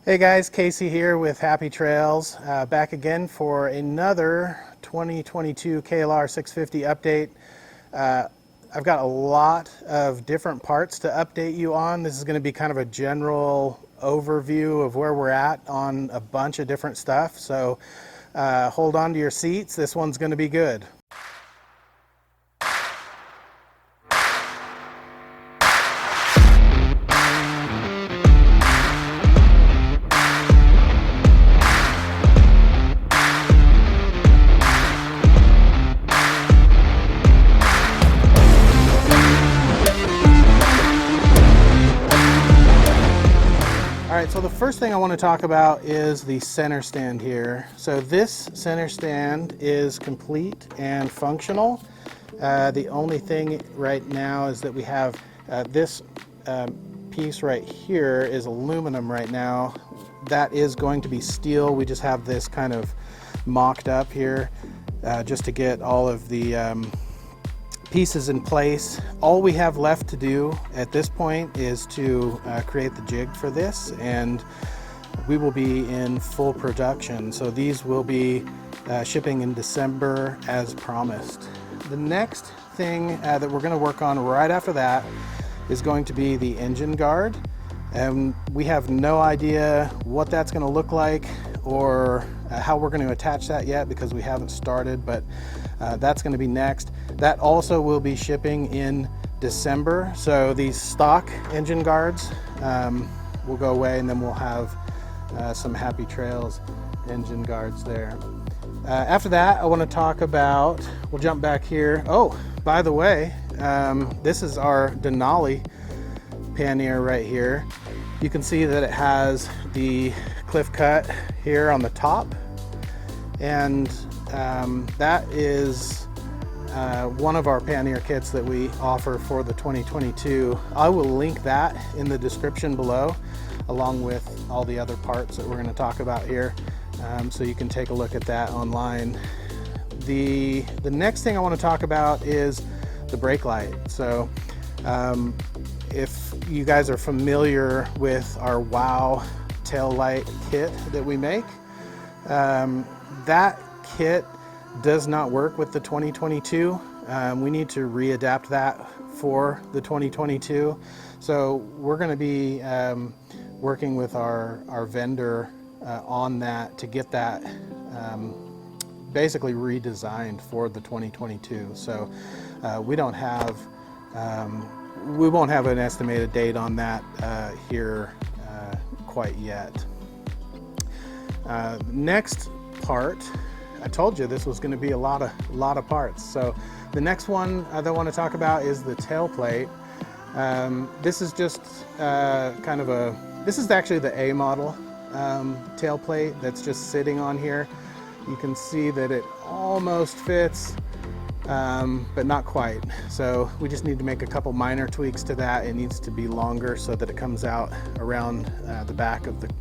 Hey guys, Casey here with Happy Trails, back again for another 2022 KLR650 update. I've got a lot of different parts to update you on. This is going to be kind of a general overview of where we're at on a bunch of different stuff, so hold on to your seats. This one's going to be good. Alright, so the first thing I want to talk about is the center stand here. So this center stand is complete and functional. The only thing right now is that we have this piece right here is aluminum right now. That is going to be steel. We just have this kind of mocked up here just to get all of the pieces in place. All we have left to do at this point is to create the jig for this, and we will be in full production. So these will be shipping in December as promised. The next thing that we're going to work on right after that is going to be the engine guard, and we have no idea what that's going to look like or how we're going to attach that yet because we haven't started, but that's going to be next. That also will be shipping in December. So these stock engine guards will go away, and then we'll have some Happy Trails engine guards there. After that, I want to talk about, we'll jump back here. Oh, by the way, this is our Denali pannier right here. You can see that it has the cliff cut here on the top, and that is one of our Pannier kits that we offer for the 2022. I will link that in the description below, along with all the other parts that we're going to talk about here, so you can take a look at that online. The next thing I want to talk about is the brake light. So if you guys are familiar with our WOW tail light kit that we make, that kit does not work with the 2022. We need to readapt that for the 2022. So we're going to be working with our vendor on that to get that basically redesigned for the 2022. So we won't have an estimated date on that here quite yet. Next part, I told you this was going to be a lot of parts. So the next one that I want to talk about is the tailplate. This is just this is actually the A model tailplate that's just sitting on here. You can see that it almost fits, but not quite. So we just need to make a couple minor tweaks to that. It needs to be longer so that it comes out around the back of the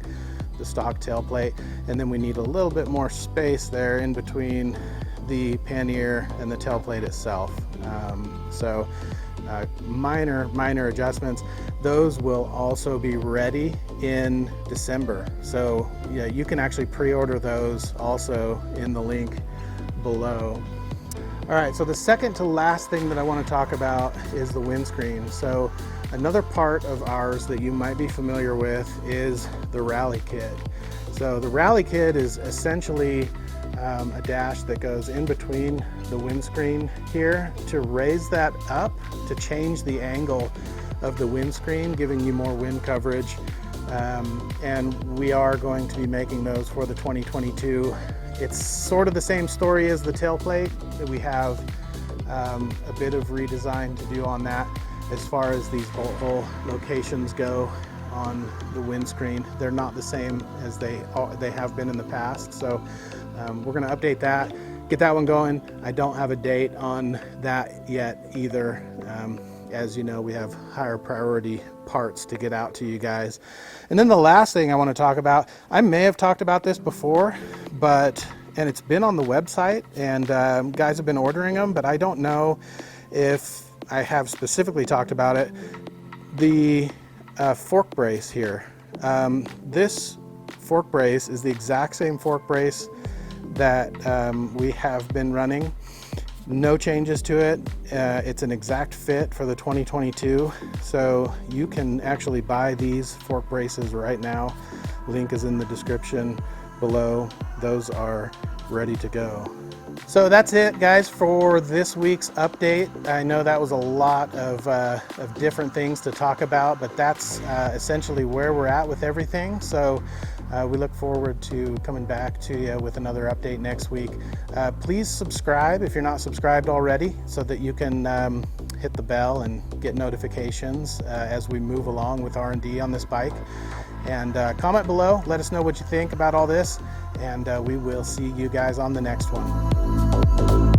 stock tailplate, and then we need a little bit more space there in between the pannier and the tailplate itself. So minor adjustments. Those will also be ready in December. So yeah, you can actually pre-order those also in the link below. All right, so the second to last thing that I want to talk about is the windscreen. So another part of ours that you might be familiar with is the Rallye kit. So the Rallye kit is essentially a dash that goes in between the windscreen here to raise that up, to change the angle of the windscreen, giving you more wind coverage. And we are going to be making those for the 2022. It's sort of the same story as the tailplate. We have a bit of redesign to do on that. As far as these bolt hole locations go on the windscreen, they're not the same as they have been in the past. So we're going to update that, get that one going. I don't have a date on that yet either. As you know, we have higher priority parts to get out to you guys. And then the last thing I want to talk about, I may have talked about this before, and it's been on the website, and guys have been ordering them, but I don't know if I have specifically talked about it. The fork brace here. This fork brace is the exact same fork brace that we have been running. No changes to it. It's an exact fit for the 2022. So you can actually buy these fork braces right now. Link is in the description below. Those are ready to go. So that's it, guys, for this week's update. I know that was a lot of different things to talk about, but that's essentially where we're at with everything. So we look forward to coming back to you with another update next week. Please subscribe if you're not subscribed already, so that you can hit the bell and get notifications as we move along with R&D on this bike. And comment below, let us know what you think about all this, and we will see you guys on the next one.